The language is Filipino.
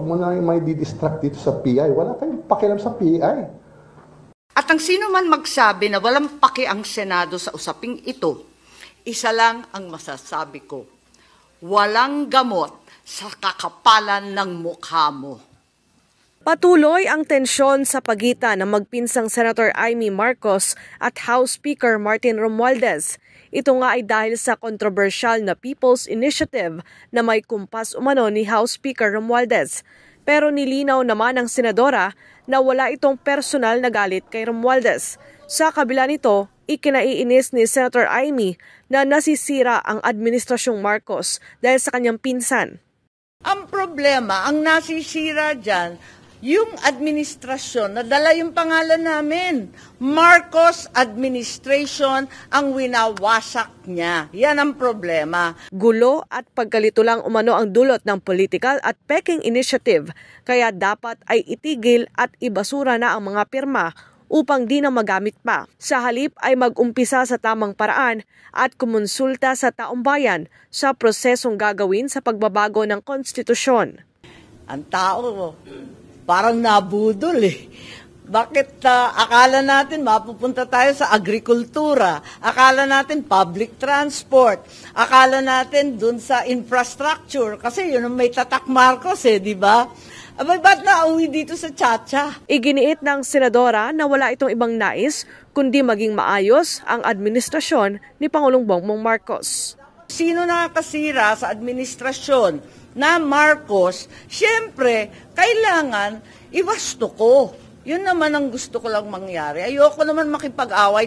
mo na may didistract dito sa PI. Wala kayong pakialam sa PI. At ang sino man magsabi na walang paki ang Senado sa usaping ito, isa lang ang masasabi ko, walang gamot sa kakapalan ng mukha mo. Patuloy ang tensyon sa pagitan ng magpinsang Senator Amy Marcos at House Speaker Martin Romualdez. Ito nga ay dahil sa kontrobersyal na People's Initiative na may kumpas umano ni House Speaker Romualdez. Pero nilinaw naman ng senadora na wala itong personal na galit kay Romualdez. Sa kabila nito, ikinaiinis ni Senator Amy na nasisira ang Administrasyong Marcos dahil sa kanyang pinsan. Ang problema, ang nasisira dyan, yung administrasyon, nadala yung pangalan namin. Marcos Administration ang winawasak niya. Yan ang problema. Gulo at pagkalito lang umano ang dulot ng political at peking initiative, kaya dapat ay itigil at ibasura na ang mga pirma upang di na magamit pa. Sa halip ay mag-umpisa sa tamang paraan at kumonsulta sa taong bayan sa prosesong gagawin sa pagbabago ng konstitusyon. Ang tao, parang nabudol eh. Bakit akala natin mapupunta tayo sa agrikultura, akala natin public transport, akala natin dun sa infrastructure, kasi yun ang may tatak Marcos eh, di ba? Abay, ba't nauwi dito sa Chacha? Iginiit ng senadora na wala itong ibang nais kundi maging maayos ang administrasyon ni Pangulong Bongbong Marcos. Sino nakakasira sa administrasyon na Marcos, siyempre, kailangan iwasto ko. Yun naman ang gusto ko lang mangyari. Ayoko naman makipag-away.